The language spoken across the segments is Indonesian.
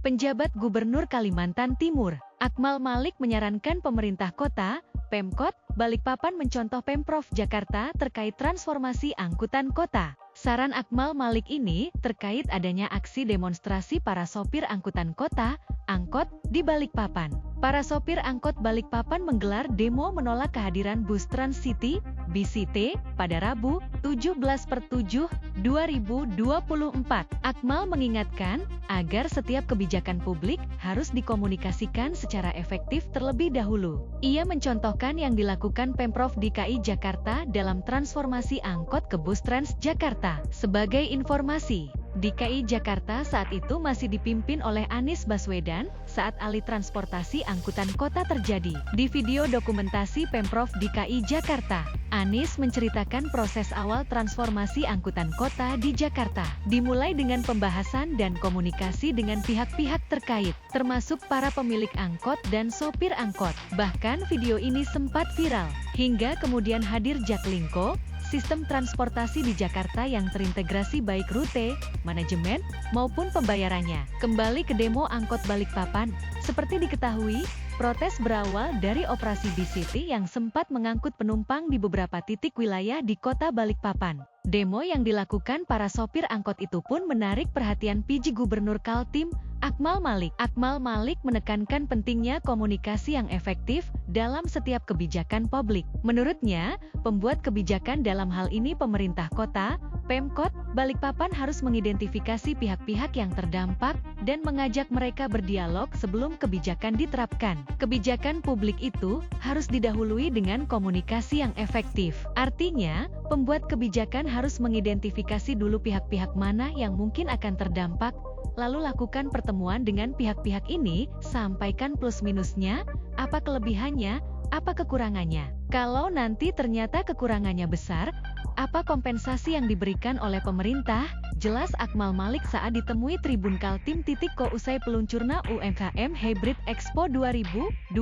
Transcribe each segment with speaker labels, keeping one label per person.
Speaker 1: Penjabat Gubernur Kalimantan Timur, Akmal Malik menyarankan pemerintah kota, Pemkot, Balikpapan mencontoh Pemprov Jakarta terkait transformasi angkutan kota. Saran Akmal Malik ini terkait adanya aksi demonstrasi para sopir angkutan kota, angkot, di Balikpapan. Para sopir angkot Balikpapan menggelar demo menolak kehadiran bus Trans City, BCT, pada Rabu, 17/7/2024. Akmal mengingatkan agar setiap kebijakan publik harus dikomunikasikan secara efektif terlebih dahulu. Ia mencontohkan yang dilakukan Pemprov DKI Jakarta dalam transformasi angkot ke bus Trans Jakarta. Sebagai informasi, DKI Jakarta saat itu masih dipimpin oleh Anies Baswedan saat alih transportasi angkutan kota terjadi. Di video dokumentasi Pemprov DKI Jakarta, Anies menceritakan proses awal transformasi angkutan kota di Jakarta. Dimulai dengan pembahasan dan komunikasi dengan pihak-pihak terkait, termasuk para pemilik angkot dan sopir angkot. Bahkan video ini sempat viral, hingga kemudian hadir Jaklingko, sistem transportasi di Jakarta yang terintegrasi baik rute, manajemen, maupun pembayarannya. Kembali ke demo angkot Balikpapan, seperti diketahui, protes berawal dari operasi BCT yang sempat mengangkut penumpang di beberapa titik wilayah di kota Balikpapan. Demo yang dilakukan para sopir angkot itu pun menarik perhatian PJ Gubernur Kaltim, Akmal Malik. Akmal Malik menekankan pentingnya komunikasi yang efektif dalam setiap kebijakan publik. Menurutnya, pembuat kebijakan dalam hal ini pemerintah kota, Pemkot, Balikpapan harus mengidentifikasi pihak-pihak yang terdampak dan mengajak mereka berdialog sebelum kebijakan diterapkan. Kebijakan publik itu harus didahului dengan komunikasi yang efektif. Artinya, pembuat kebijakan harus mengidentifikasi dulu pihak-pihak mana yang mungkin akan terdampak, lalu lakukan pertemuan dengan pihak-pihak ini, sampaikan plus minusnya, apa kelebihannya, apa kekurangannya. Kalau nanti ternyata kekurangannya besar, apa kompensasi yang diberikan oleh pemerintah? Jelas Akmal Malik saat ditemui Tribun Kaltim .co usai peluncurna UMKM Hybrid Expo 2024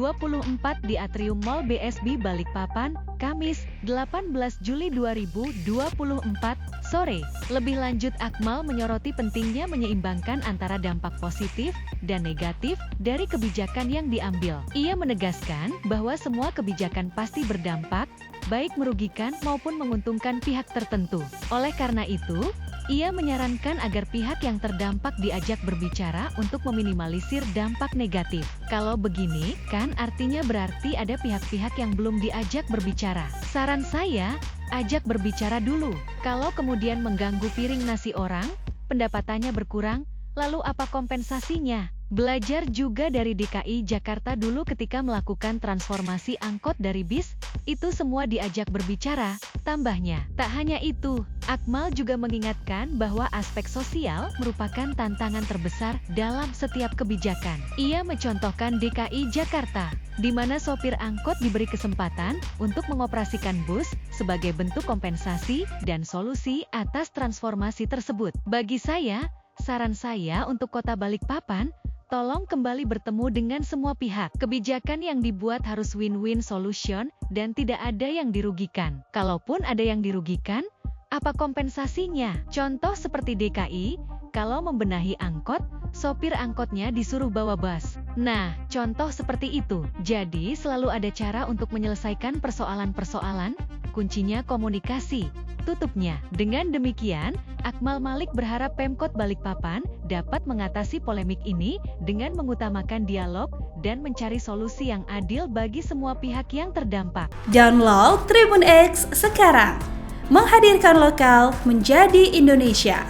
Speaker 1: di Atrium Mall BSB Balikpapan, Kamis, 18 Juli 2024, sore. Lebih lanjut Akmal menyoroti pentingnya menyeimbangkan antara dampak positif dan negatif dari kebijakan yang diambil. Ia menegaskan bahwa semua kebijakan pasti berdampak, baik merugikan maupun menguntungkan pihak tertentu. Oleh karena itu, ia menyarankan agar pihak yang terdampak diajak berbicara untuk meminimalisir dampak negatif. Kalau begini, kan artinya berarti ada pihak-pihak yang belum diajak berbicara. Saran saya, ajak berbicara dulu. Kalau kemudian mengganggu piring nasi orang, pendapatannya berkurang, lalu apa kompensasinya? Belajar juga dari DKI Jakarta dulu ketika melakukan transformasi angkot dari bis, itu semua diajak berbicara, tambahnya. Tak hanya itu, Akmal juga mengingatkan bahwa aspek sosial merupakan tantangan terbesar dalam setiap kebijakan. Ia mencontohkan DKI Jakarta, di mana sopir angkot diberi kesempatan untuk mengoperasikan bus sebagai bentuk kompensasi dan solusi atas transformasi tersebut. Bagi saya, saran saya untuk Kota Balikpapan, tolong kembali bertemu dengan semua pihak. Kebijakan yang dibuat harus win-win solution dan tidak ada yang dirugikan. Kalaupun ada yang dirugikan, apa kompensasinya? Contoh seperti DKI, kalau membenahi angkot, sopir angkotnya disuruh bawa bus. Nah, contoh seperti itu. Jadi selalu ada cara untuk menyelesaikan persoalan-persoalan, kuncinya komunikasi. Tutupnya. Dengan demikian, Akmal Malik berharap Pemkot Balikpapan dapat mengatasi polemik ini dengan mengutamakan dialog dan mencari solusi yang adil bagi semua pihak yang terdampak.
Speaker 2: Download Tribun X sekarang, menghadirkan lokal menjadi Indonesia.